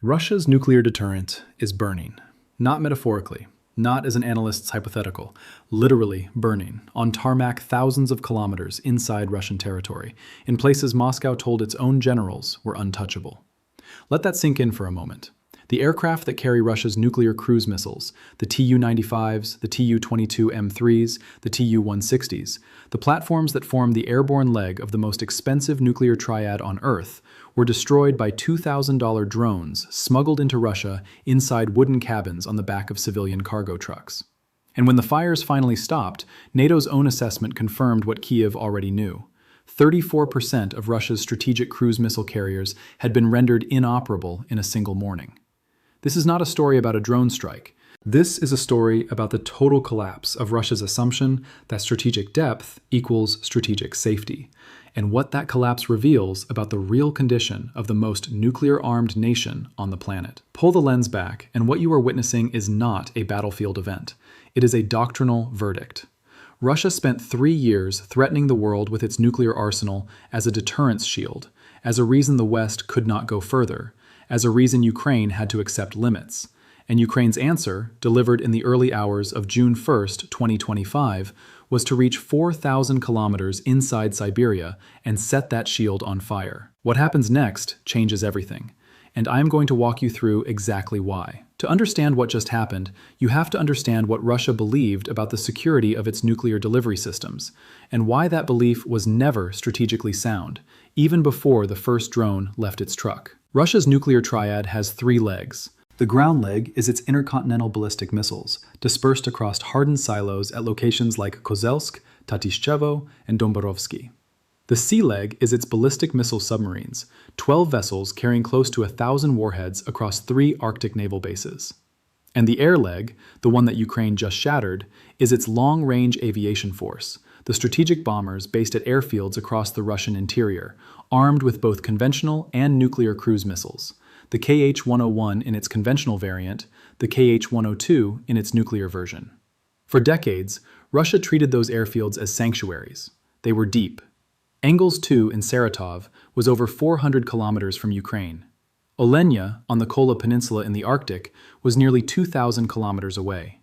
Russia's nuclear deterrent is burning. Not metaphorically, not as an analyst's hypothetical, literally burning, on tarmac thousands of kilometers inside Russian territory, in places Moscow told its own generals were untouchable. Let that sink in for a moment. The aircraft that carry Russia's nuclear cruise missiles, the Tu-95s, the Tu-22M3s, the Tu-160s, the platforms that form the airborne leg of the most expensive nuclear triad on Earth, were destroyed by $2,000 drones smuggled into Russia inside wooden cabins on the back of civilian cargo trucks. And when the fires finally stopped, NATO's own assessment confirmed what Kyiv already knew. 34% of Russia's strategic cruise missile carriers had been rendered inoperable in a single morning. This is not a story about a drone strike. This is a story about the total collapse of Russia's assumption that strategic depth equals strategic safety, and what that collapse reveals about the real condition of the most nuclear-armed nation on the planet. Pull the lens back, and what you are witnessing is not a battlefield event. It is a doctrinal verdict. Russia spent 3 years threatening the world with its nuclear arsenal as a deterrence shield, as a reason the West could not go further, as a reason Ukraine had to accept limits. And Ukraine's answer, delivered in the early hours of June 1st, 2025, was to reach 4,000 kilometers inside Siberia and set that shield on fire. What happens next changes everything, and I'm going to walk you through exactly why. To understand what just happened, you have to understand what Russia believed about the security of its nuclear delivery systems, and why that belief was never strategically sound, even before the first drone left its truck. Russia's nuclear triad has 3 legs. The ground leg is its intercontinental ballistic missiles, dispersed across hardened silos at locations like Kozelsk, Tatishchevo, and Domborovsky. The sea leg is its ballistic missile submarines, 12 vessels carrying close to 1,000 warheads across 3 Arctic naval bases. And the air leg, the one that Ukraine just shattered, is its long-range aviation force, the strategic bombers based at airfields across the Russian interior, armed with both conventional and nuclear cruise missiles, the Kh-101 in its conventional variant, the Kh-102 in its nuclear version. For decades, Russia treated those airfields as sanctuaries. They were deep. Engels 2 in Saratov was over 400 kilometers from Ukraine. Olenya, on the Kola Peninsula in the Arctic, was nearly 2,000 kilometers away.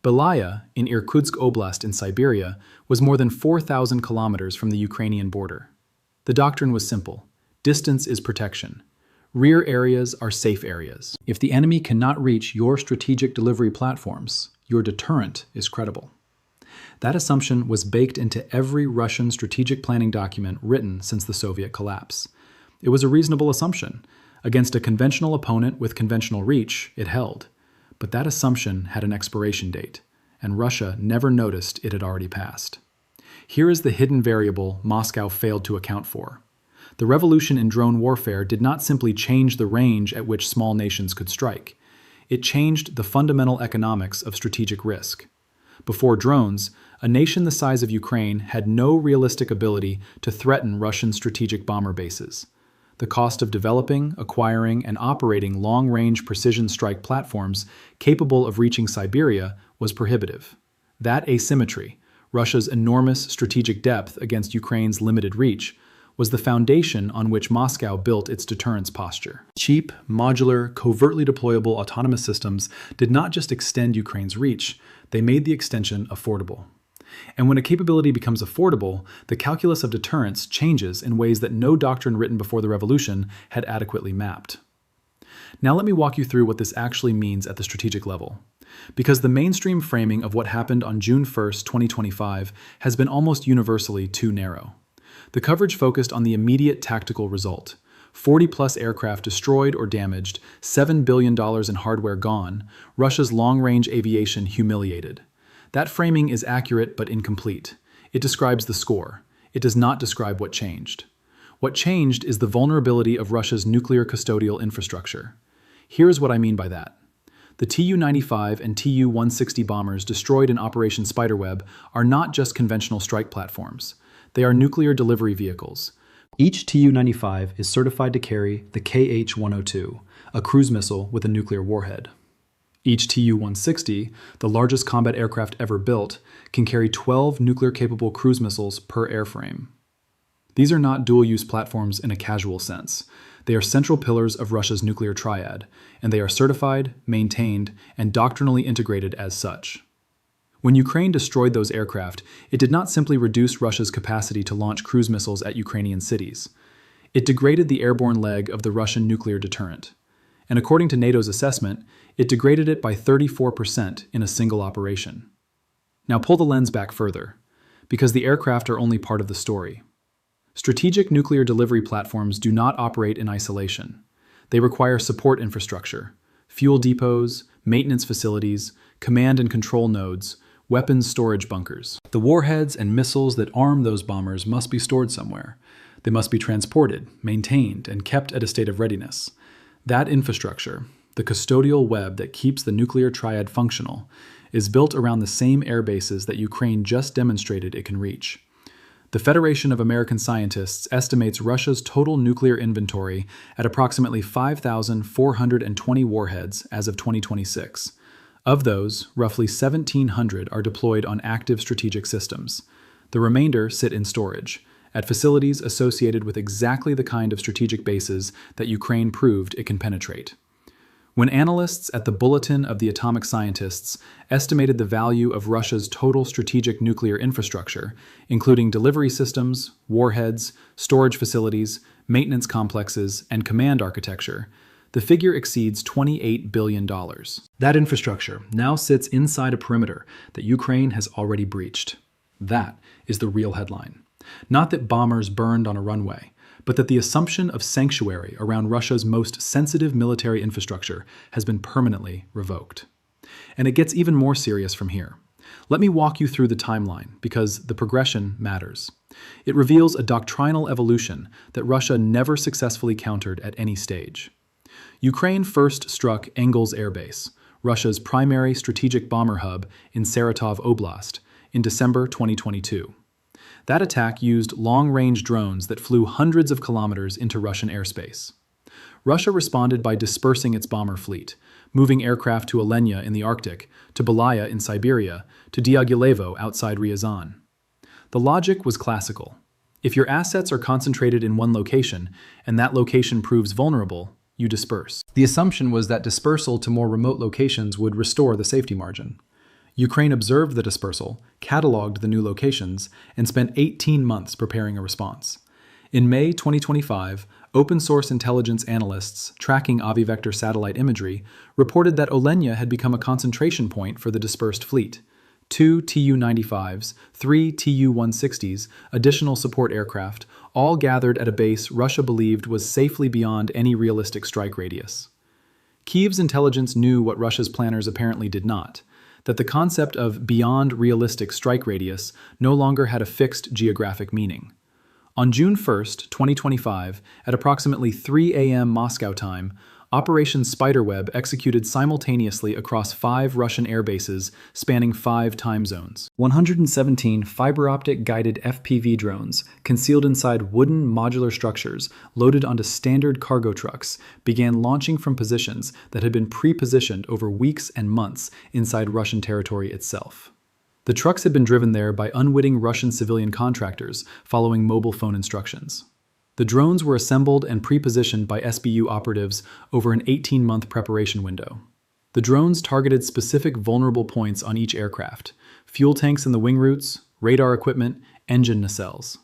Belaya, in Irkutsk Oblast in Siberia, was more than 4,000 kilometers from the Ukrainian border. The doctrine was simple. Distance is protection. Rear areas are safe areas. If the enemy cannot reach your strategic delivery platforms, your deterrent is credible. That assumption was baked into every Russian strategic planning document written since the Soviet collapse. It was a reasonable assumption. Against a conventional opponent with conventional reach, it held. But that assumption had an expiration date, and Russia never noticed it had already passed. Here is the hidden variable Moscow failed to account for. The revolution in drone warfare did not simply change the range at which small nations could strike. It changed the fundamental economics of strategic risk. Before drones, a nation the size of Ukraine had no realistic ability to threaten Russian strategic bomber bases. The cost of developing, acquiring, and operating long-range precision strike platforms capable of reaching Siberia was prohibitive. That asymmetry, Russia's enormous strategic depth against Ukraine's limited reach, was the foundation on which Moscow built its deterrence posture. Cheap, modular, covertly deployable autonomous systems did not just extend Ukraine's reach, they made the extension affordable. And when a capability becomes affordable, the calculus of deterrence changes in ways that no doctrine written before the revolution had adequately mapped. Now let me walk you through what this actually means at the strategic level. Because the mainstream framing of what happened on June 1st, 2025 has been almost universally too narrow. The coverage focused on the immediate tactical result. 40-plus aircraft destroyed or damaged, $7 billion in hardware gone, Russia's long-range aviation humiliated. That framing is accurate but incomplete. It describes the score. It does not describe what changed. What changed is the vulnerability of Russia's nuclear custodial infrastructure. Here's what I mean by that. The Tu-95 and Tu-160 bombers destroyed in Operation Spiderweb are not just conventional strike platforms. They are nuclear delivery vehicles. Each Tu-95 is certified to carry the Kh-102, a cruise missile with a nuclear warhead. Each Tu-160, the largest combat aircraft ever built, can carry 12 nuclear-capable cruise missiles per airframe. These are not dual-use platforms in a casual sense. They are central pillars of Russia's nuclear triad, and they are certified, maintained, and doctrinally integrated as such. When Ukraine destroyed those aircraft, it did not simply reduce Russia's capacity to launch cruise missiles at Ukrainian cities. It degraded the airborne leg of the Russian nuclear deterrent. And according to NATO's assessment, it degraded it by 34% in a single operation. Now pull the lens back further, because the aircraft are only part of the story. Strategic nuclear delivery platforms do not operate in isolation. They require support infrastructure, fuel depots, maintenance facilities, command and control nodes, weapons storage bunkers. The warheads and missiles that arm those bombers must be stored somewhere. They must be transported, maintained, and kept at a state of readiness. That infrastructure, the custodial web that keeps the nuclear triad functional, is built around the same air bases that Ukraine just demonstrated it can reach. The Federation of American Scientists estimates Russia's total nuclear inventory at approximately 5,420 warheads as of 2026. Of those, roughly 1,700 are deployed on active strategic systems. The remainder sit in storage, at facilities associated with exactly the kind of strategic bases that Ukraine proved it can penetrate. When analysts at the Bulletin of the Atomic Scientists estimated the value of Russia's total strategic nuclear infrastructure, including delivery systems, warheads, storage facilities, maintenance complexes, and command architecture, the figure exceeds $28 billion. That infrastructure now sits inside a perimeter that Ukraine has already breached. That is the real headline. Not that bombers burned on a runway, but that the assumption of sanctuary around Russia's most sensitive military infrastructure has been permanently revoked. And it gets even more serious from here. Let me walk you through the timeline, because the progression matters. It reveals a doctrinal evolution that Russia never successfully countered at any stage. Ukraine first struck Engels Air Base, Russia's primary strategic bomber hub in Saratov Oblast, in December 2022. That attack used long-range drones that flew hundreds of kilometers into Russian airspace. Russia responded by dispersing its bomber fleet, moving aircraft to Alenia in the Arctic, to Belaya in Siberia, to Diaghilevo outside Ryazan. The logic was classical. If your assets are concentrated in one location, and that location proves vulnerable, you disperse. The assumption was that dispersal to more remote locations would restore the safety margin. Ukraine observed the dispersal, cataloged the new locations, and spent 18 months preparing a response. In May 2025, open-source intelligence analysts tracking Avivector satellite imagery reported that Olenia had become a concentration point for the dispersed fleet. 2 Tu-95s, 3 Tu-160s, additional support aircraft, all gathered at a base Russia believed was safely beyond any realistic strike radius. Kyiv's intelligence knew what Russia's planners apparently did not, that the concept of beyond realistic strike radius no longer had a fixed geographic meaning. On June 1, 2025, at approximately 3 a.m. Moscow time, Operation Spiderweb executed simultaneously across 5 Russian air bases spanning 5 time zones. 117 fiber-optic guided FPV drones, concealed inside wooden modular structures loaded onto standard cargo trucks, began launching from positions that had been pre-positioned over weeks and months inside Russian territory itself. The trucks had been driven there by unwitting Russian civilian contractors following mobile phone instructions. The drones were assembled and pre-positioned by SBU operatives over an 18-month preparation window. The drones targeted specific vulnerable points on each aircraft: fuel tanks in the wing roots, radar equipment, engine nacelles.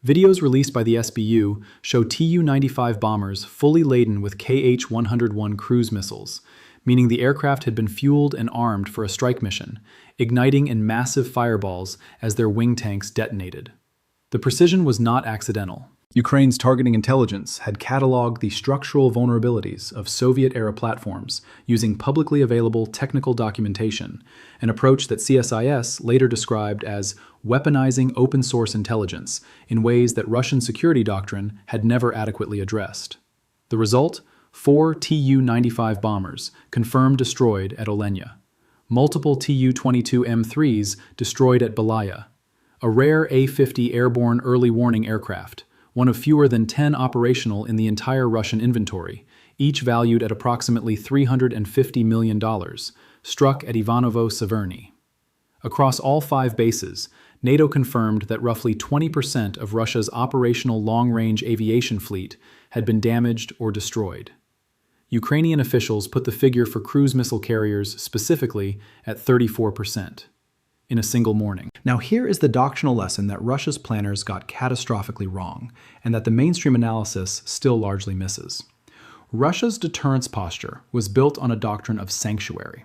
Videos released by the SBU show Tu-95 bombers fully laden with Kh-101 cruise missiles, meaning the aircraft had been fueled and armed for a strike mission, igniting in massive fireballs as their wing tanks detonated. The precision was not accidental. Ukraine's targeting intelligence had cataloged the structural vulnerabilities of Soviet-era platforms using publicly available technical documentation, an approach that CSIS later described as weaponizing open-source intelligence in ways that Russian security doctrine had never adequately addressed. The result? 4 Tu-95 bombers, confirmed destroyed at Olenia. Multiple Tu-22M3s destroyed at Belaya. A rare A-50 airborne early warning aircraft, one of fewer than 10 operational in the entire Russian inventory, each valued at approximately $350 million, struck at Ivanovo-Severny. Across all 5 bases, NATO confirmed that roughly 20% of Russia's operational long-range aviation fleet had been damaged or destroyed. Ukrainian officials put the figure for cruise missile carriers specifically at 34% in a single morning. Now here is the doctrinal lesson that Russia's planners got catastrophically wrong, and that the mainstream analysis still largely misses. Russia's deterrence posture was built on a doctrine of sanctuary.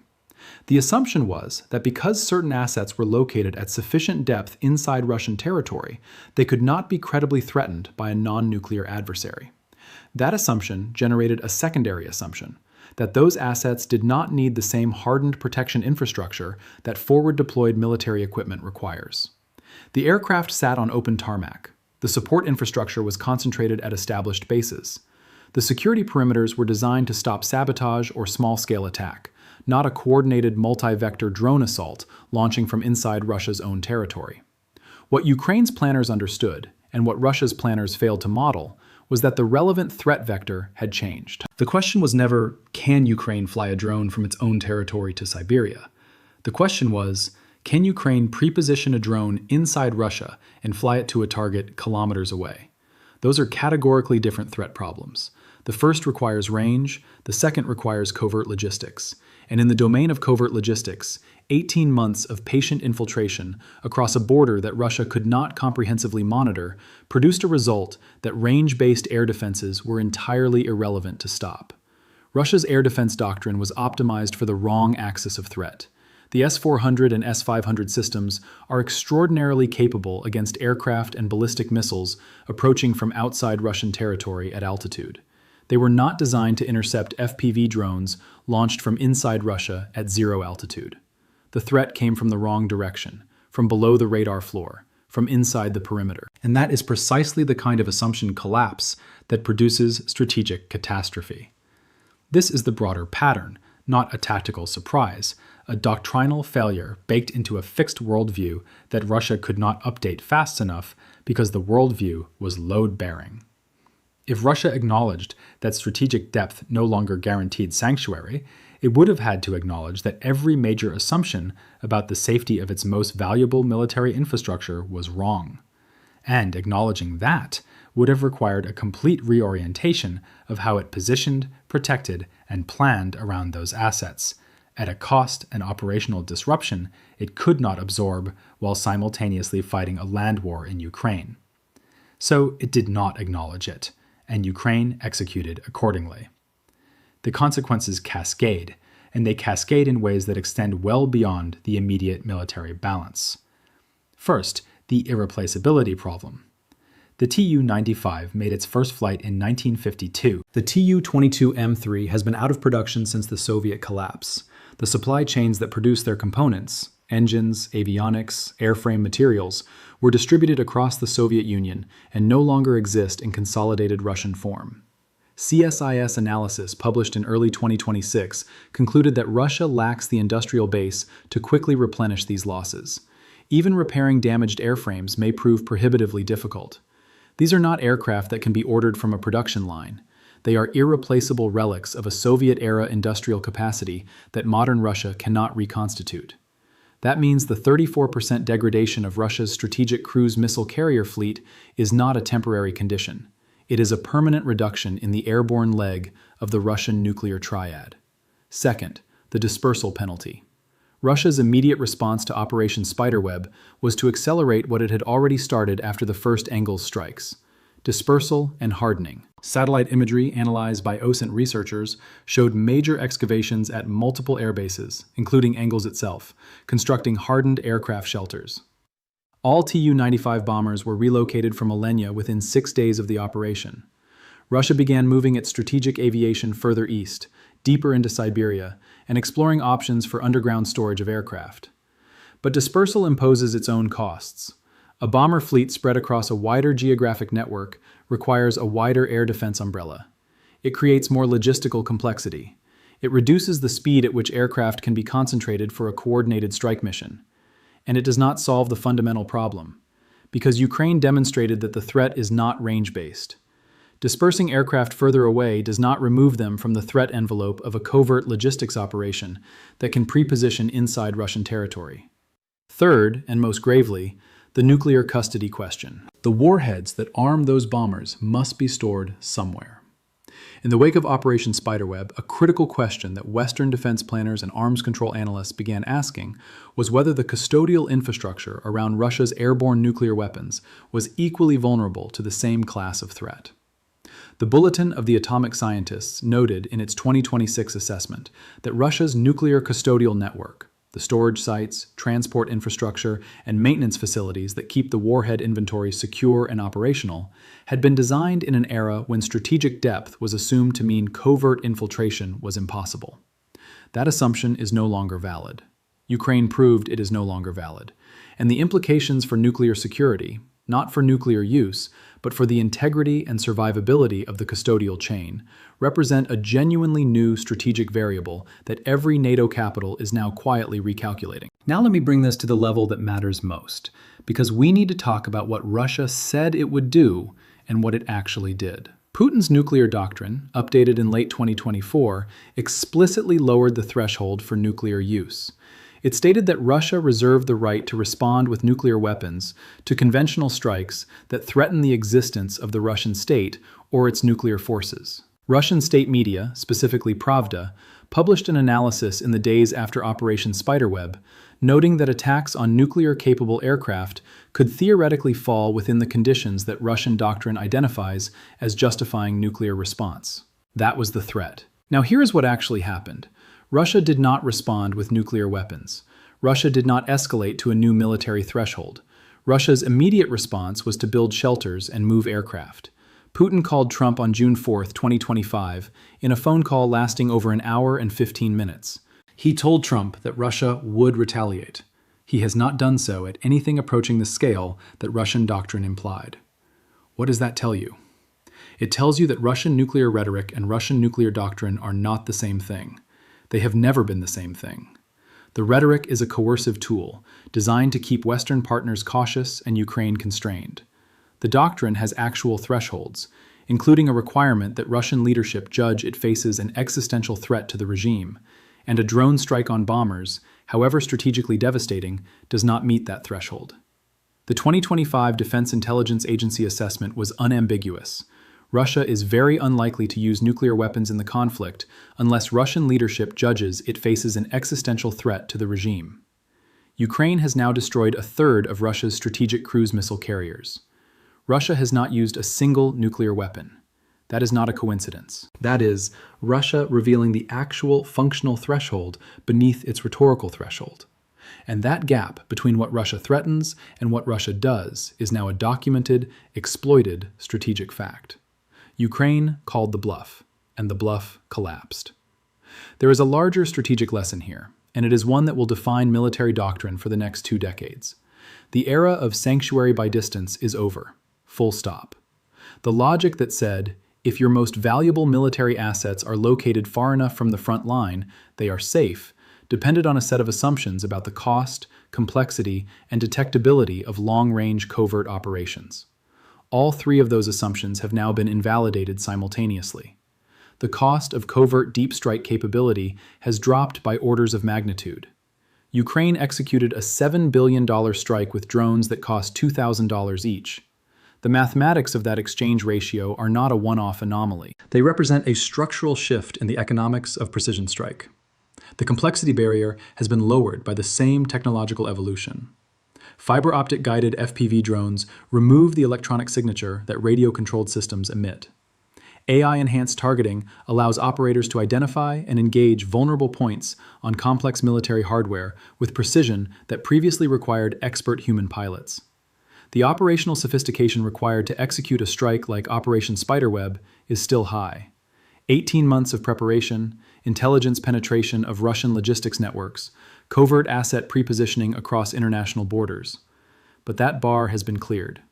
The assumption was that because certain assets were located at sufficient depth inside Russian territory, they could not be credibly threatened by a non-nuclear adversary. That assumption generated a secondary assumption, that those assets did not need the same hardened protection infrastructure that forward-deployed military equipment requires. The aircraft sat on open tarmac. The support infrastructure was concentrated at established bases. The security perimeters were designed to stop sabotage or small-scale attack, not a coordinated multi-vector drone assault launching from inside Russia's own territory. What Ukraine's planners understood, and what Russia's planners failed to model, was that the relevant threat vector had changed. The question was never, can Ukraine fly a drone from its own territory to Siberia? The question was, can Ukraine pre-position a drone inside Russia and fly it to a target kilometers away? Those are categorically different threat problems. The first requires range, the second requires covert logistics. And in the domain of covert logistics, 18 months of patient infiltration across a border that Russia could not comprehensively monitor produced a result that range-based air defenses were entirely irrelevant to stop. Russia's air defense doctrine was optimized for the wrong axis of threat. The S-400 and S-500 systems are extraordinarily capable against aircraft and ballistic missiles approaching from outside Russian territory at altitude. They were not designed to intercept FPV drones launched from inside Russia at zero altitude. The threat came from the wrong direction, from below the radar floor, from inside the perimeter. And that is precisely the kind of assumption collapse that produces strategic catastrophe. This is the broader pattern, not a tactical surprise, a doctrinal failure baked into a fixed worldview that Russia could not update fast enough because the worldview was load-bearing. If Russia acknowledged that strategic depth no longer guaranteed sanctuary, it would have had to acknowledge that every major assumption about the safety of its most valuable military infrastructure was wrong. And acknowledging that would have required a complete reorientation of how it positioned, protected, and planned around those assets, at a cost and operational disruption it could not absorb while simultaneously fighting a land war in Ukraine. So it did not acknowledge it, and Ukraine executed accordingly. The consequences cascade, and they cascade in ways that extend well beyond the immediate military balance. First, the irreplaceability problem. The Tu-95 made its first flight in 1952. The Tu-22M3 has been out of production since the Soviet collapse. The supply chains that produce their components, engines, avionics, airframe materials, were distributed across the Soviet Union and no longer exist in consolidated Russian form. CSIS analysis published in early 2026 concluded that Russia lacks the industrial base to quickly replenish these losses. Even repairing damaged airframes may prove prohibitively difficult. These are not aircraft that can be ordered from a production line. They are irreplaceable relics of a Soviet-era industrial capacity that modern Russia cannot reconstitute. That means the 34% degradation of Russia's strategic cruise missile carrier fleet is not a temporary condition. It is a permanent reduction in the airborne leg of the Russian nuclear triad. Second, the dispersal penalty. Russia's immediate response to Operation Spiderweb was to accelerate what it had already started after the first Engels strikes: dispersal and hardening. Satellite imagery analyzed by OSINT researchers showed major excavations at multiple airbases, including Engels itself, constructing hardened aircraft shelters. All Tu-95 bombers were relocated from Alenia within 6 days of the operation. Russia began moving its strategic aviation further east, deeper into Siberia, and exploring options for underground storage of aircraft. But dispersal imposes its own costs. A bomber fleet spread across a wider geographic network requires a wider air defense umbrella. It creates more logistical complexity. It reduces the speed at which aircraft can be concentrated for a coordinated strike mission. And it does not solve the fundamental problem, because Ukraine demonstrated that the threat is not range-based. Dispersing aircraft further away does not remove them from the threat envelope of a covert logistics operation that can pre-position inside Russian territory. Third, and most gravely, the nuclear custody question. The warheads that arm those bombers must be stored somewhere. In the wake of Operation Spiderweb, a critical question that Western defense planners and arms control analysts began asking was whether the custodial infrastructure around Russia's airborne nuclear weapons was equally vulnerable to the same class of threat. The Bulletin of the Atomic Scientists noted in its 2026 assessment that Russia's nuclear custodial network, the storage sites, transport infrastructure, and maintenance facilities that keep the warhead inventory secure and operational, had been designed in an era when strategic depth was assumed to mean covert infiltration was impossible. That assumption is no longer valid. Ukraine proved it is no longer valid, and the implications for nuclear security, not for nuclear use, but for the integrity and survivability of the custodial chain, represent a genuinely new strategic variable that every NATO capital is now quietly recalculating. Now let me bring this to the level that matters most, because we need to talk about what Russia said it would do and what it actually did. Putin's nuclear doctrine, updated in late 2024, explicitly lowered the threshold for nuclear use. It stated that Russia reserved the right to respond with nuclear weapons to conventional strikes that threaten the existence of the Russian state or its nuclear forces. Russian state media, specifically Pravda, published an analysis in the days after Operation Spiderweb, noting that attacks on nuclear-capable aircraft could theoretically fall within the conditions that Russian doctrine identifies as justifying nuclear response. That was the threat. Now here's what actually happened. Russia did not respond with nuclear weapons. Russia did not escalate to a new military threshold. Russia's immediate response was to build shelters and move aircraft. Putin called Trump on June 4, 2025, in a phone call lasting over an hour and 15 minutes. He told Trump that Russia would retaliate. He has not done so at anything approaching the scale that Russian doctrine implied. What does that tell you? It tells you that Russian nuclear rhetoric and Russian nuclear doctrine are not the same thing. They have never been the same thing. The rhetoric is a coercive tool, designed to keep Western partners cautious and Ukraine constrained. The doctrine has actual thresholds, including a requirement that Russian leadership judge it faces an existential threat to the regime, and a drone strike on bombers, however strategically devastating, does not meet that threshold. The 2025 Defense Intelligence Agency assessment was unambiguous. Russia is very unlikely to use nuclear weapons in the conflict unless Russian leadership judges it faces an existential threat to the regime. Ukraine has now destroyed a third of Russia's strategic cruise missile carriers. Russia has not used a single nuclear weapon. That is not a coincidence. That is, Russia revealing the actual functional threshold beneath its rhetorical threshold. And that gap between what Russia threatens and what Russia does is now a documented, exploited strategic fact. Ukraine called the bluff, and the bluff collapsed. There is a larger strategic lesson here, and it is one that will define military doctrine for the next 2 decades. The era of sanctuary by distance is over. Full stop. The logic that said, if your most valuable military assets are located far enough from the front line, they are safe, depended on a set of assumptions about the cost, complexity, and detectability of long-range covert operations. All 3 of those assumptions have now been invalidated simultaneously. The cost of covert deep strike capability has dropped by orders of magnitude. Ukraine executed a $7 billion strike with drones that cost $2,000 each. The mathematics of that exchange ratio are not a one-off anomaly. They represent a structural shift in the economics of precision strike. The complexity barrier has been lowered by the same technological evolution. Fiber optic guided FPV drones remove the electronic signature that radio-controlled systems emit. AI-enhanced targeting allows operators to identify and engage vulnerable points on complex military hardware with precision that previously required expert human pilots. The operational sophistication required to execute a strike like Operation Spiderweb is still high. 18 months of preparation, intelligence penetration of Russian logistics networks, covert asset prepositioning across international borders. But that bar has been cleared.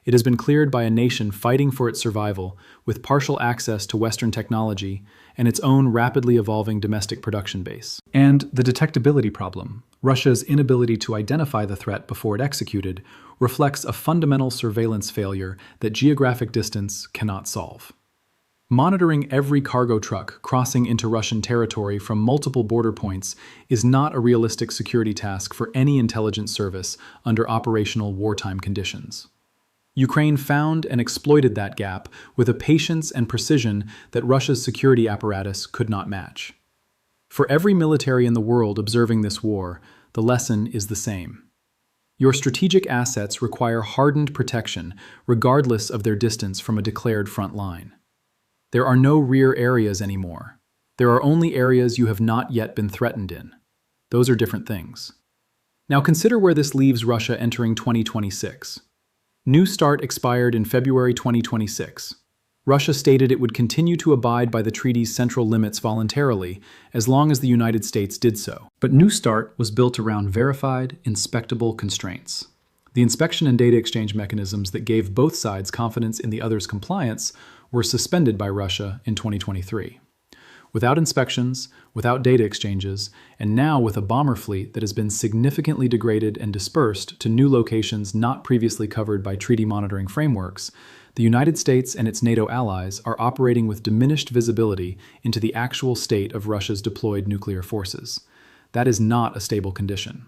It has been cleared by a nation fighting for its survival with partial access to Western technology and its own rapidly evolving domestic production base. And the detectability problem, Russia's inability to identify the threat before it executed, reflects a fundamental surveillance failure that geographic distance cannot solve. Monitoring every cargo truck crossing into Russian territory from multiple border points is not a realistic security task for any intelligence service under operational wartime conditions. Ukraine found and exploited that gap with a patience and precision that Russia's security apparatus could not match. For every military in the world observing this war, the lesson is the same. Your strategic assets require hardened protection, regardless of their distance from a declared front line. There are no rear areas anymore. There are only areas you have not yet been threatened in. Those are different things. Now consider where this leaves Russia entering 2026. New START expired in February 2026. Russia stated it would continue to abide by the treaty's central limits voluntarily, as long as the United States did so. But New START was built around verified, inspectable constraints. The inspection and data exchange mechanisms that gave both sides confidence in the other's compliance were suspended by Russia in 2023. Without inspections, without data exchanges, and now with a bomber fleet that has been significantly degraded and dispersed to new locations not previously covered by treaty monitoring frameworks, the United States and its NATO allies are operating with diminished visibility into the actual state of Russia's deployed nuclear forces. That is not a stable condition.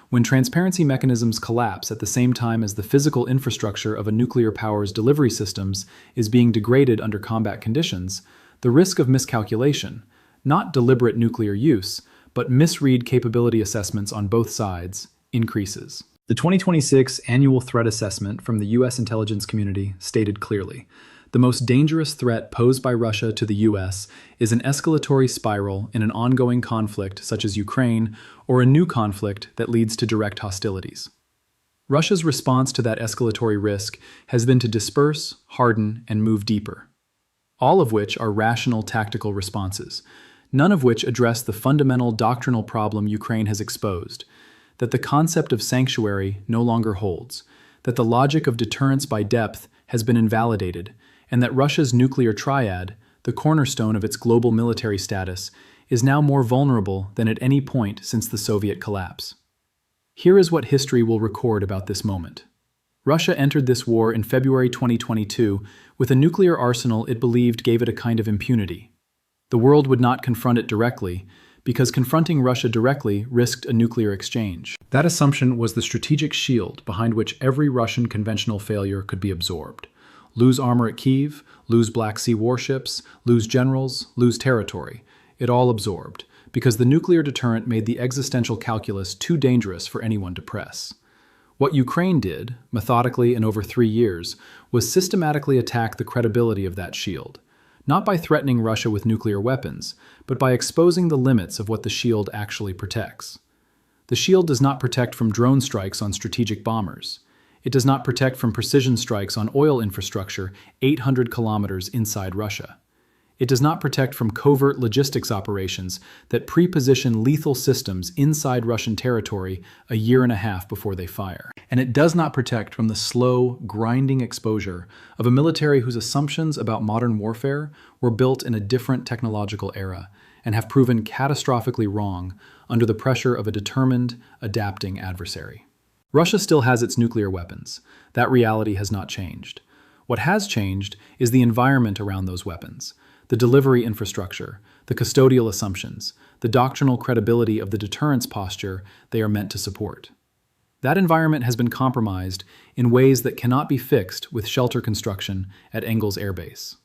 When transparency mechanisms collapse at the same time as the physical infrastructure of a nuclear power's delivery systems is being degraded under combat conditions, the risk of miscalculation, not deliberate nuclear use, but misread capability assessments on both sides, increases. The 2026 Annual Threat Assessment from the U.S. intelligence community stated clearly, the most dangerous threat posed by Russia to the U.S. is an escalatory spiral in an ongoing conflict such as Ukraine or a new conflict that leads to direct hostilities. Russia's response to that escalatory risk has been to disperse, harden, and move deeper, all of which are rational tactical responses, none of which address the fundamental doctrinal problem Ukraine has exposed, that the concept of sanctuary no longer holds, that the logic of deterrence by depth has been invalidated, and that Russia's nuclear triad, the cornerstone of its global military status, is now more vulnerable than at any point since the Soviet collapse. Here is what history will record about this moment. Russia entered this war in February 2022 with a nuclear arsenal it believed gave it a kind of impunity. The world would not confront it directly, because confronting Russia directly risked a nuclear exchange. That assumption was the strategic shield behind which every Russian conventional failure could be absorbed. Lose armor at Kyiv, lose Black Sea warships, lose generals, lose territory. It all absorbed, because the nuclear deterrent made the existential calculus too dangerous for anyone to press. What Ukraine did, methodically and over 3 years, was systematically attack the credibility of that shield, not by threatening Russia with nuclear weapons, but by exposing the limits of what the shield actually protects. The shield does not protect from drone strikes on strategic bombers. It does not protect from precision strikes on oil infrastructure 800 kilometers inside Russia. It does not protect from covert logistics operations that pre-position lethal systems inside Russian territory a year and a half before they fire. And it does not protect from the slow, grinding exposure of a military whose assumptions about modern warfare were built in a different technological era and have proven catastrophically wrong under the pressure of a determined, adapting adversary. Russia still has its nuclear weapons. That reality has not changed. What has changed is the environment around those weapons, the delivery infrastructure, the custodial assumptions, the doctrinal credibility of the deterrence posture they are meant to support. That environment has been compromised in ways that cannot be fixed with shelter construction at Engels Air Base.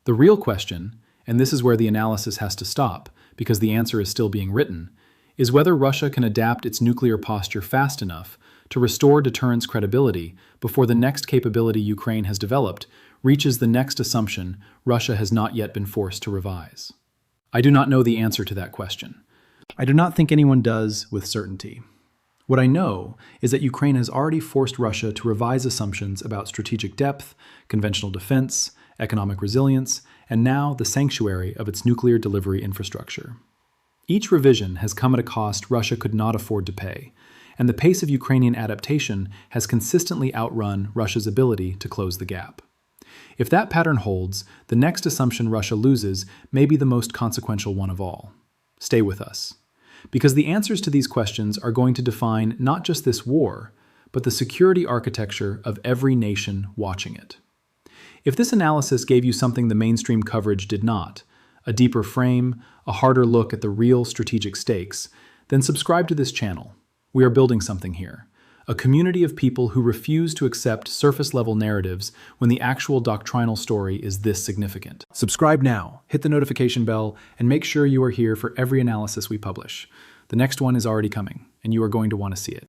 The real question, and this is where the analysis has to stop because the answer is still being written, is whether Russia can adapt its nuclear posture fast enough to restore deterrence credibility before the next capability Ukraine has developed reaches the next assumption Russia has not yet been forced to revise. I do not know the answer to that question. I do not think anyone does with certainty. What I know is that Ukraine has already forced Russia to revise assumptions about strategic depth, conventional defense, economic resilience, and now the sanctuary of its nuclear delivery infrastructure. Each revision has come at a cost Russia could not afford to pay, and the pace of Ukrainian adaptation has consistently outrun Russia's ability to close the gap. If that pattern holds, the next assumption Russia loses may be the most consequential one of all. Stay with us, because the answers to these questions are going to define not just this war, but the security architecture of every nation watching it. If this analysis gave you something the mainstream coverage did not, a deeper frame, a harder look at the real strategic stakes, then subscribe to this channel. We are building something here, A community of people who refuse to accept surface-level narratives when the actual doctrinal story is this significant. Subscribe now, hit the notification bell, and make sure you are here for every analysis we publish. The next one is already coming, and you are going to want to see it.